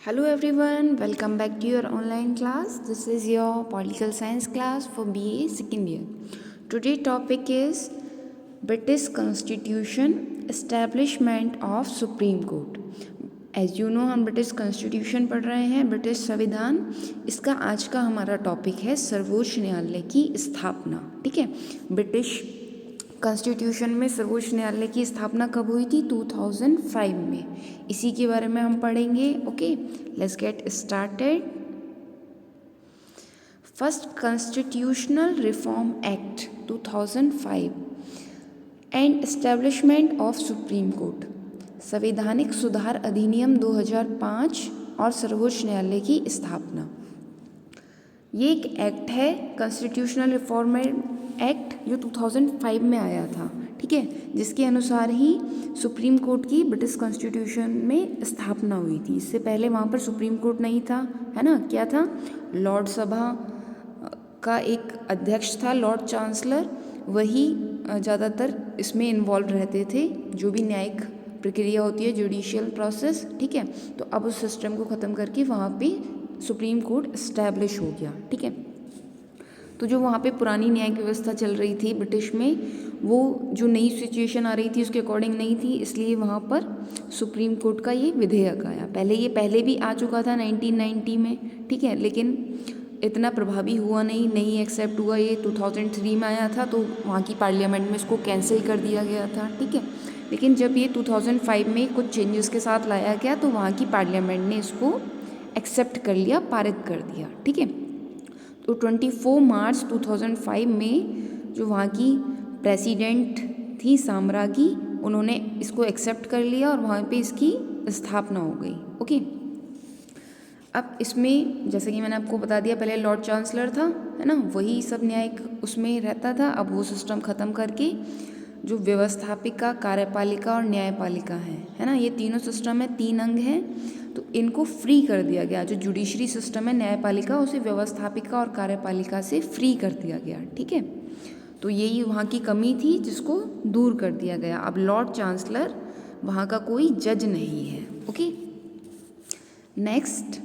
Hello everyone, welcome back to your online class. This is your political science class for BA second year. Today topic is British Constitution Establishment of Supreme Court. As you know हम British constitution पढ़ रहे हैं, British संविधान। इसका आज का हमारा topic है सर्वोच्च न्यायालय की स्थापना। ठीक है, ब्रिटिश कॉन्स्टिट्यूशन में सर्वोच्च न्यायालय की स्थापना कब हुई थी? 2005 में। इसी के बारे में हम पढ़ेंगे। Okay, let's get started. First constitutional reform act 2005 and establishment of supreme court, संवैधानिक सुधार अधिनियम 2005 और सर्वोच्च न्यायालय की स्थापना। ये एक एक्ट है, कॉन्स्टिट्यूशनल रिफॉर्म एक्ट, जो 2005 में आया था। ठीक है, जिसके अनुसार ही सुप्रीम कोर्ट की ब्रिटिश कॉन्स्टिट्यूशन में स्थापना हुई थी। इससे पहले वहाँ पर सुप्रीम कोर्ट नहीं था, है ना। क्या था? लॉर्ड सभा का एक अध्यक्ष था, लॉर्ड चांसलर। वही ज़्यादातर इसमें इन्वॉल्व रहते थे, जो भी न्यायिक प्रक्रिया होती है, जुडिशियल प्रोसेस। ठीक है, तो अब उस सिस्टम को ख़त्म करके वहाँ पे सुप्रीम कोर्ट इस्टेब्लिश हो गया। ठीक है, तो जो वहाँ पे पुरानी न्यायिक व्यवस्था चल रही थी ब्रिटिश में, वो जो नई सिचुएशन आ रही थी उसके अकॉर्डिंग नहीं थी, इसलिए वहाँ पर सुप्रीम कोर्ट का ये विधेयक आया। पहले भी आ चुका था 1990 में। ठीक है, लेकिन इतना प्रभावी हुआ नहीं एक्सेप्ट हुआ। ये 2003 में आया था, तो वहाँ की पार्लियामेंट में इसको कैंसिल कर दिया गया था। ठीक है, लेकिन जब ये 2005 में कुछ चेंजेस के साथ लाया गया, तो वहाँ की पार्लियामेंट ने इसको एक्सेप्ट कर लिया, पारित कर दिया। ठीक है, तो 24 मार्च 2005 में जो वहाँ की प्रेसिडेंट थी साम्राज्ञी, उन्होंने इसको एक्सेप्ट कर लिया और वहाँ पे इसकी स्थापना हो गई। ओके, अब इसमें जैसे कि मैंने आपको बता दिया, पहले लॉर्ड चांसलर था, है ना, वही सब न्यायिक उसमें रहता था। अब वो सिस्टम ख़त्म करके जो व्यवस्थापिका, कार्यपालिका और न्यायपालिका है ना, ये तीनों सिस्टम है, 3 अंग हैं, तो इनको फ्री कर दिया गया। जो जुडिशरी सिस्टम है न्यायपालिका, उसे व्यवस्थापिका और कार्यपालिका से फ्री कर दिया गया। ठीक है, तो यही वहाँ की कमी थी जिसको दूर कर दिया गया। अब लॉर्ड चांसलर वहाँ का कोई जज नहीं है। Okay, next,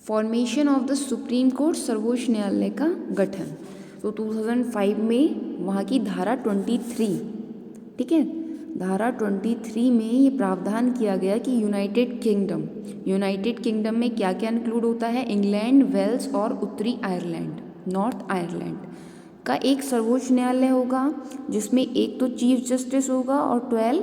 formation of the supreme court, सर्वोच्च न्यायालय का गठन। तो 2005 में वहाँ की धारा 23, ठीक है, धारा 23 में ये प्रावधान किया गया कि यूनाइटेड किंगडम में क्या क्या इंक्लूड होता है? इंग्लैंड, वेल्स और उत्तरी आयरलैंड, नॉर्थ आयरलैंड का एक सर्वोच्च न्यायालय होगा, जिसमें एक तो चीफ जस्टिस होगा और 12,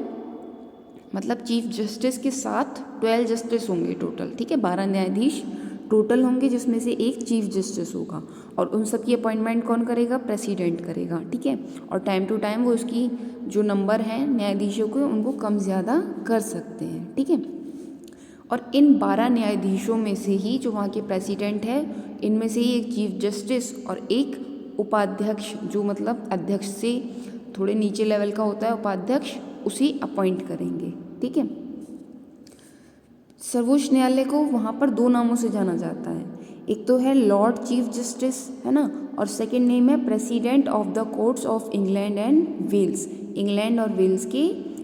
मतलब चीफ जस्टिस के साथ 12 जस्टिस होंगे टोटल। ठीक है, 12 न्यायाधीश टोटल होंगे, जिसमें से एक चीफ जस्टिस होगा। और उन सब की अपॉइंटमेंट कौन करेगा? प्रेसिडेंट करेगा। ठीक है, और टाइम टू टाइम वो उसकी जो नंबर है न्यायाधीशों के, उनको कम ज़्यादा कर सकते हैं। ठीक है, और इन 12 न्यायाधीशों में से ही जो वहाँ के प्रेसिडेंट है, इनमें से ही एक चीफ जस्टिस और एक उपाध्यक्ष, जो मतलब अध्यक्ष से थोड़े नीचे लेवल का होता है उपाध्यक्ष, उसे अपॉइंट करेंगे। ठीक है, सर्वोच्च न्यायालय को वहाँ पर 2 नामों से जाना जाता है। एक तो है लॉर्ड चीफ जस्टिस, है ना, और सेकंड नेम है president of the courts of England and Wales, England और वेल्स के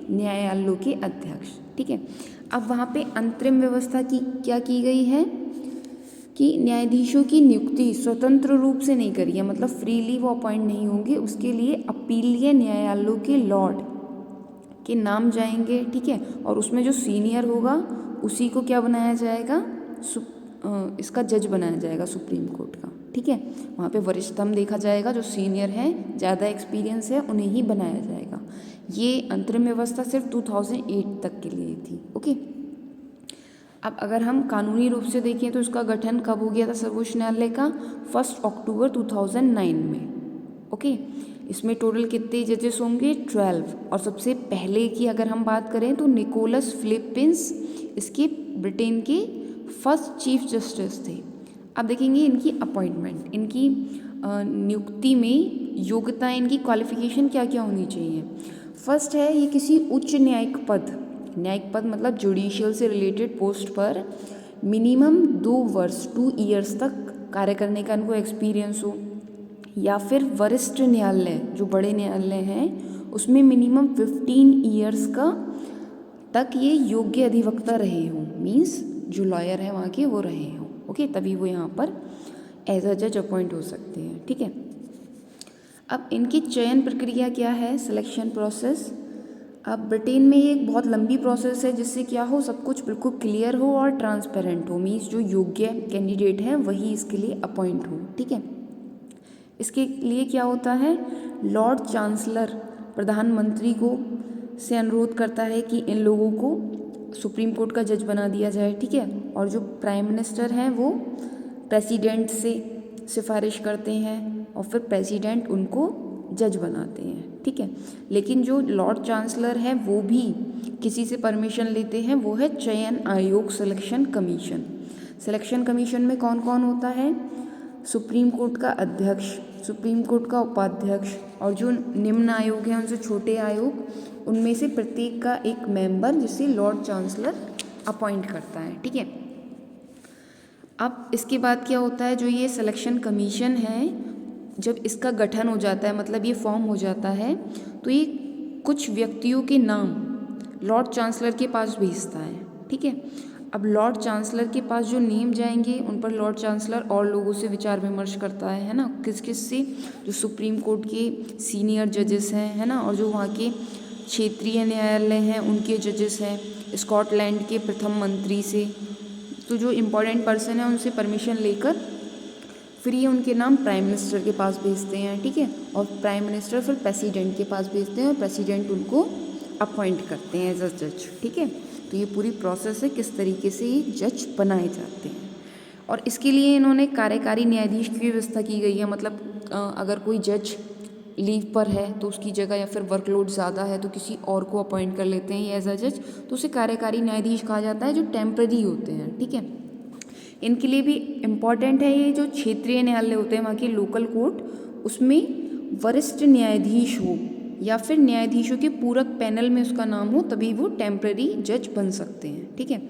न्यायालयों के अध्यक्ष। ठीक है, अब वहाँ पे अंतरिम व्यवस्था की क्या की गई है कि न्यायाधीशों की नियुक्ति स्वतंत्र रूप से नहीं करी है, मतलब फ्रीली वो अपॉइंट नहीं होंगे। उसके लिए अपीलीय न्यायालयों के लॉर्ड के नाम जाएंगे। ठीक है, और उसमें जो सीनियर होगा उसी को क्या बनाया जाएगा? इसका जज बनाया जाएगा सुप्रीम कोर्ट का। ठीक है, वहाँ पे वरिष्ठतम देखा जाएगा, जो सीनियर हैं, ज़्यादा एक्सपीरियंस है, उन्हें ही बनाया जाएगा। ये अंतरिम व्यवस्था सिर्फ 2008 तक के लिए थी। ओके, अब अगर हम कानूनी रूप से देखें तो इसका गठन कब हो गया था सर्वोच्च न्यायालय का? 1 अक्टूबर 2009 में। ओके, इसमें टोटल कितने जजेस होंगे? 12। और सबसे पहले की अगर हम बात करें तो निकोलस फिलिपिन्स इसके ब्रिटेन के फर्स्ट चीफ जस्टिस थे। अब देखेंगे इनकी अपॉइंटमेंट, इनकी नियुक्ति में योग्यता, इनकी क्वालिफिकेशन क्या क्या होनी चाहिए। फर्स्ट है, ये किसी उच्च न्यायिक पद मतलब जुडिशियल से रिलेटेड पोस्ट पर मिनिमम 2 वर्ष 2 ईयर्स तक कार्य करने का इनको एक्सपीरियंस हो, या फिर वरिष्ठ न्यायालय, जो बड़े न्यायालय हैं, उसमें मिनिमम 15 ईयर्स का तक ये योग्य अधिवक्ता रहे हों, मीन्स जो लॉयर हैं वहाँ के वो रहे हों, ओके, तभी वो यहाँ पर एज अ जज अपॉइंट हो सकते हैं, ठीक है। अब इनकी चयन प्रक्रिया क्या है, सिलेक्शन प्रोसेस। अब ब्रिटेन में ये एक बहुत लंबी प्रोसेस है जिससे क्या हो, सब कुछ बिल्कुल क्लियर हो और ट्रांसपेरेंट हो, मीन्स जो योग्य कैंडिडेट है वही इसके लिए अपॉइंट हो, ठीक है। इसके लिए क्या होता है, लॉर्ड चांसलर प्रधानमंत्री को से अनुरोध करता है कि इन लोगों को सुप्रीम कोर्ट का जज बना दिया जाए, ठीक है। और जो प्राइम मिनिस्टर हैं वो प्रेसिडेंट से सिफारिश करते हैं और फिर प्रेसिडेंट उनको जज बनाते हैं, ठीक है। लेकिन जो लॉर्ड चांसलर है वो भी किसी से परमिशन लेते हैं, वो है चयन आयोग, सिलेक्शन कमीशन। सिलेक्शन कमीशन में कौन कौन होता है, सुप्रीम कोर्ट का अध्यक्ष, सुप्रीम कोर्ट का उपाध्यक्ष और जो निम्न आयोग हैं उनसे छोटे आयोग, उनमें से प्रत्येक का एक मेंबर जिसे लॉर्ड चांसलर अपॉइंट करता है, ठीक है। अब इसके बाद क्या होता है, जो ये सिलेक्शन कमीशन है जब इसका गठन हो जाता है, मतलब ये फॉर्म हो जाता है, तो ये कुछ व्यक्तियों के नाम लॉर्ड चांसलर के पास भेजता है, ठीक है। अब लॉर्ड चांसलर के पास जो नेम जाएंगे उन पर लॉर्ड चांसलर और लोगों से विचार विमर्श करता है ना, किस किस से, जो सुप्रीम कोर्ट के सीनियर जजेस हैं, है ना, और जो वहाँ के क्षेत्रीय न्यायालय हैं उनके जजेस हैं, स्कॉटलैंड के प्रथम मंत्री से, तो जो इम्पोर्टेंट पर्सन है उनसे परमिशन लेकर फिर ये उनके नाम प्राइम मिनिस्टर के पास भेजते हैं, ठीक है। और प्राइम मिनिस्टर फिर प्रेसिडेंट के पास भेजते हैं और प्रेसिडेंट उनको अपॉइंट करते हैं एज अ जज, ठीक है। तो ये पूरी प्रोसेस है किस तरीके से ये जज बनाए जाते हैं। और इसके लिए इन्होंने कार्यकारी न्यायाधीश की व्यवस्था की गई है, मतलब अगर कोई जज लीव पर है तो उसकी जगह या फिर वर्कलोड ज़्यादा है तो किसी और को अपॉइंट कर लेते हैं एज अ जज, तो उसे कार्यकारी न्यायाधीश कहा जाता है, जो टेम्पररी होते हैं, ठीक है। इनके लिए भी इम्पॉर्टेंट है ये जो क्षेत्रीय न्यायालय होते हैं वहाँ के लोकल कोर्ट, उसमें वरिष्ठ न्यायाधीश हो या फिर न्यायाधीशों के पूरक पैनल में उसका नाम हो, तभी वो टेम्पररी जज बन सकते हैं, ठीक है।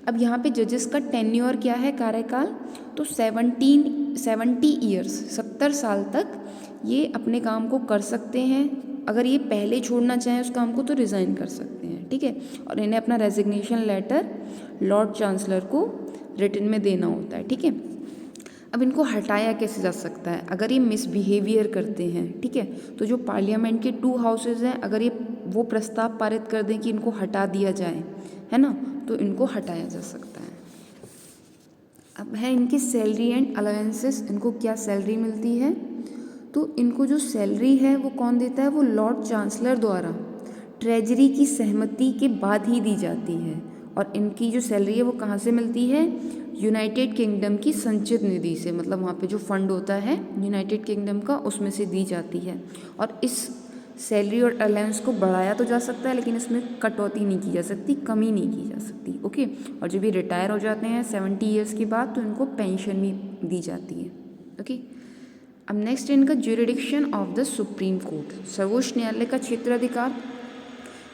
अब यहाँ पे जजेस का टेन्योर क्या है, कार्यकाल, तो 70 ईयर्स, 70 साल तक ये अपने काम को कर सकते हैं। अगर ये पहले छोड़ना चाहें उस काम को तो रिज़ाइन कर सकते हैं, ठीक है। और इन्हें अपना रेजिग्नेशन लेटर लॉर्ड चांसलर को रिटन में देना होता है, ठीक है। अब इनको हटाया कैसे जा सकता है, अगर ये मिसबिहेवियर करते हैं, ठीक है, तो जो पार्लियामेंट के 2 हाउसेज हैं अगर ये वो प्रस्ताव पारित कर दें कि इनको हटा दिया जाए, है ना, तो इनको हटाया जा सकता है। अब है इनकी सैलरी एंड अलाउंसेस, इनको क्या सैलरी मिलती है, तो इनको जो सैलरी है वो कौन देता है, वो लॉर्ड चांसलर द्वारा ट्रेजरी की सहमति के बाद ही दी जाती है। और इनकी जो सैलरी है वो कहाँ से मिलती है, यूनाइटेड किंगडम की संचित निधि से, मतलब वहाँ पे जो फंड होता है यूनाइटेड किंगडम का उसमें से दी जाती है। और इस सैलरी और अलाउंस को बढ़ाया तो जा सकता है लेकिन इसमें कटौती नहीं की जा सकती, कमी नहीं की जा सकती, ओके। और जब भी रिटायर हो जाते हैं 70 ईयर्स के बाद तो इनको पेंशन भी दी जाती है, ओके। अब नेक्स्ट इनका jurisdiction of the supreme court, सर्वोच्च न्यायालय का क्षेत्राधिकार।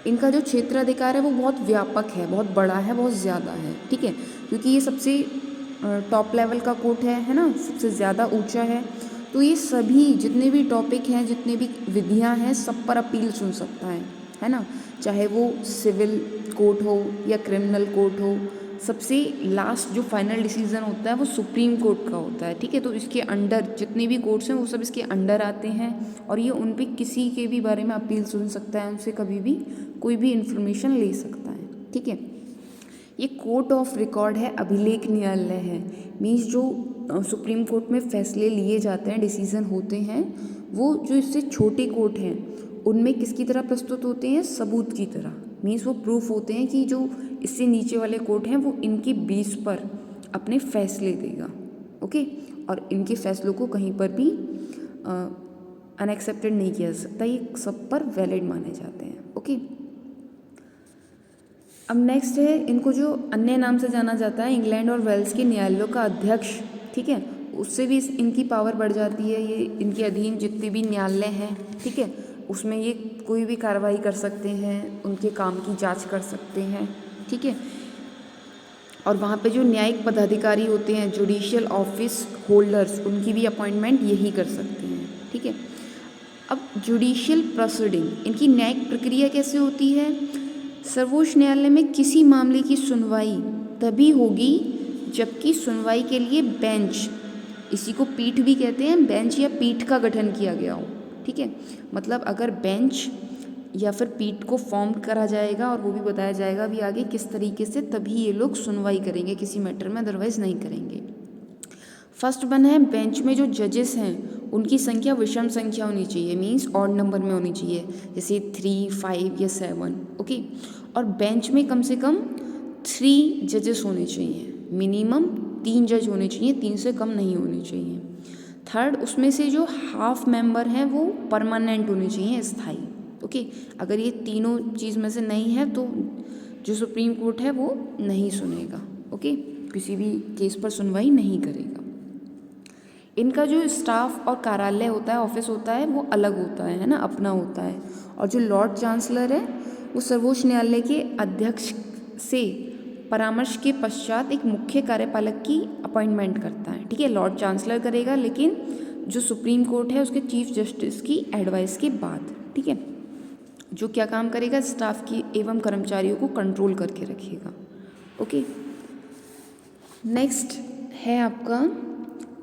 इनका जो क्षेत्राधिकार है वो बहुत व्यापक है, बहुत बड़ा है, बहुत ज़्यादा है, ठीक है, क्योंकि ये सबसे टॉप लेवल का कोर्ट है ना, सबसे ज़्यादा ऊंचा है, तो ये सभी जितने भी टॉपिक हैं, जितने भी विधियां हैं, सब पर अपील सुन सकता है ना, चाहे वो सिविल कोर्ट हो या क्रिमिनल कोर्ट हो। सबसे लास्ट जो फाइनल डिसीजन होता है वो सुप्रीम कोर्ट का होता है, ठीक है। तो इसके अंडर जितने भी कोर्ट्स हैं वो सब इसके अंडर आते हैं और ये उन पे किसी के भी बारे में अपील सुन सकता है, उनसे कभी भी कोई भी इन्फॉर्मेशन ले सकता है, ठीक है। ये कोर्ट ऑफ रिकॉर्ड है, अभिलेख न्यायालय है, मीन्स जो सुप्रीम कोर्ट में फैसले लिए जाते हैं, डिसीजन होते हैं, वो जो इससे छोटे कोर्ट हैं उनमें किसकी तरह प्रस्तुत होते हैं, सबूत की तरह, मीन्स वो प्रूफ होते हैं कि जो इससे नीचे वाले कोर्ट हैं वो इनके बेस पर अपने फैसले देगा, ओके। और इनके फैसलों को कहीं पर भी अनएक्सेप्टेड नहीं किया जा सकता, ये सब पर वैलिड माने जाते हैं, ओके। अब नेक्स्ट है इनको जो अन्य नाम से जाना जाता है इंग्लैंड और वेल्स के न्यायालयों का अध्यक्ष, ठीक है, उससे भी इनकी पावर बढ़ जाती है। ये इनके अधीन जितने भी न्यायालय हैं, ठीक है, उसमें ये कोई भी कार्रवाई कर सकते हैं, उनके काम की जांच कर सकते हैं, ठीक है। और वहाँ पे जो न्यायिक पदाधिकारी होते हैं, जुडिशियल ऑफिस होल्डर्स, उनकी भी अपॉइंटमेंट यही कर सकते हैं, ठीक है। अब जुडिशियल प्रोसीडिंग, इनकी न्यायिक प्रक्रिया कैसे होती है, सर्वोच्च न्यायालय में किसी मामले की सुनवाई तभी होगी जबकि सुनवाई के लिए बेंच, इसी को पीठ भी कहते हैं, बेंच या पीठ का गठन किया गया हो। ठीक है, मतलब अगर बेंच या फिर पीठ को फॉर्म करा जाएगा और वो भी बताया जाएगा भी आगे किस तरीके से, तभी ये लोग सुनवाई करेंगे किसी मैटर में, अदरवाइज नहीं करेंगे। फर्स्ट वन है बेंच में जो जजेस हैं उनकी संख्या विषम संख्या होनी चाहिए, मीन्स ऑड नंबर में होनी चाहिए, जैसे 3, 5 या 7। ओके, और बेंच में कम से कम 3 जजेस होने चाहिए, मिनिमम 3 जज होने चाहिए, 3 से कम नहीं होने चाहिए। थर्ड, उसमें से जो हाफ मेंबर हैं वो परमानेंट होने चाहिए, स्थायी। ओके, अगर ये तीनों चीज़ में से नहीं है तो जो सुप्रीम कोर्ट है वो नहीं सुनेगा। ओके, किसी भी केस पर सुनवाई नहीं करेगा। इनका जो स्टाफ और कार्यालय होता है, ऑफिस होता है, वो अलग होता है ना, अपना होता है। और जो लॉर्ड चांसलर है वो सर्वोच्च न्यायालय के अध्यक्ष से परामर्श के पश्चात एक मुख्य कार्यपालक की अपॉइंटमेंट करता है। ठीक है, लॉर्ड चांसलर करेगा, लेकिन जो सुप्रीम कोर्ट है उसके चीफ जस्टिस की एडवाइस के बाद। ठीक है, जो क्या काम करेगा, स्टाफ की एवं कर्मचारियों को कंट्रोल करके रखेगा। ओके, नेक्स्ट है आपका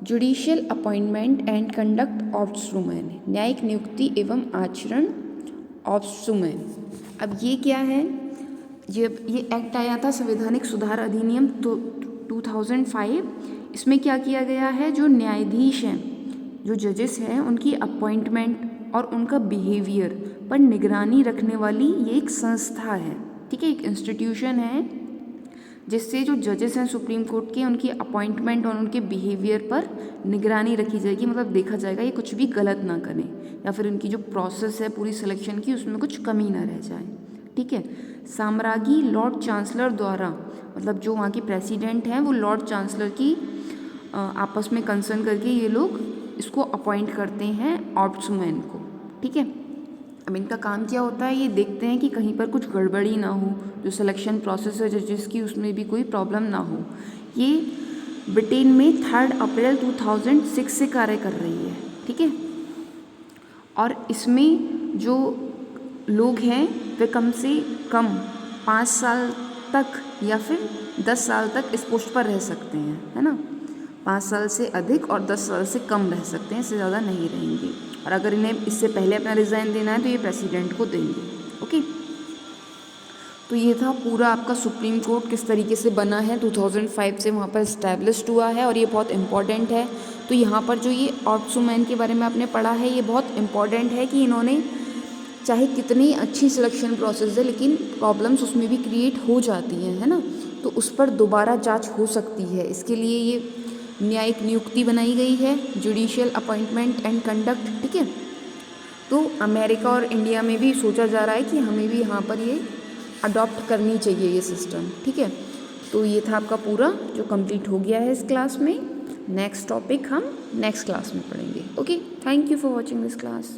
जुडिशियल अपॉइंटमेंट एंड कंडक्ट ऑब्स्ट्रूमेन, न्यायिक नियुक्ति एवं आचरण ऑब्स्ट्रूमेन। अब ये क्या है, जब ये एक्ट आया था संवैधानिक सुधार अधिनियम 2005, इसमें क्या किया गया है, जो न्यायाधीश हैं, जो जजेस हैं, उनकी अपॉइंटमेंट और उनका बिहेवियर पर निगरानी रखने वाली ये एक संस्था है। ठीक है, एक इंस्टीट्यूशन है जिससे जो जजेस हैं सुप्रीम कोर्ट के, उनकी अपॉइंटमेंट और उनके बिहेवियर पर निगरानी रखी जाएगी, मतलब देखा जाएगा ये कुछ भी गलत ना करें, या फिर उनकी जो प्रोसेस है पूरी सिलेक्शन की उसमें कुछ कमी ना रह जाए। ठीक है, साम्राज्ञी लॉर्ड चांसलर द्वारा, मतलब जो वहाँ के प्रेसिडेंट हैं वो लॉर्ड चांसलर की आपस में कंसर्न करके ये लोग इसको अपॉइंट करते हैं ऑब्स्ट्रूमेन को। ठीक है, अब इनका काम क्या होता है, ये देखते हैं कि कहीं पर कुछ गड़बड़ी ना हो, जो सिलेक्शन प्रोसेस है जजेस की उसमें भी कोई प्रॉब्लम ना हो। ये ब्रिटेन में 3 अप्रैल 2006 से कार्य कर रही है। ठीक है, और इसमें जो लोग हैं वे कम से कम 5 साल तक या फिर 10 साल तक इस पोस्ट पर रह सकते हैं, है ना। 5 साल से अधिक और 10 साल से कम रह सकते हैं, इससे ज़्यादा नहीं रहेंगे। और अगर इन्हें इससे पहले अपना रिज़ाइन देना है तो ये प्रेसिडेंट को देंगे। ओके, तो ये था पूरा आपका सुप्रीम कोर्ट किस तरीके से बना है, 2005 से वहाँ पर इस्टेब्लिश्ड हुआ है, और ये बहुत इम्पॉर्टेंट है। तो यहाँ पर जो ये ऑब्स्ट्रूमेन के बारे में आपने पढ़ा है, ये बहुत इम्पॉर्टेंट है कि इन्होंने चाहे कितनी अच्छी सिलेक्शन प्रोसेस है, लेकिन प्रॉब्लम्स उसमें भी क्रिएट हो जाती हैं, है ना, तो उस पर दोबारा जांच हो सकती है। इसके लिए ये न्यायिक नियुक्ति बनाई गई है, जुडिशियल अपॉइंटमेंट एंड कंडक्ट। ठीक है, तो अमेरिका और इंडिया में भी सोचा जा रहा है कि हमें भी यहाँ पर ये अडॉप्ट करनी चाहिए ये सिस्टम। ठीक है, तो ये था आपका पूरा जो कंप्लीट हो गया है इस क्लास में। नेक्स्ट टॉपिक हम नेक्स्ट क्लास में पढ़ेंगे। Okay, thank you for watching this class.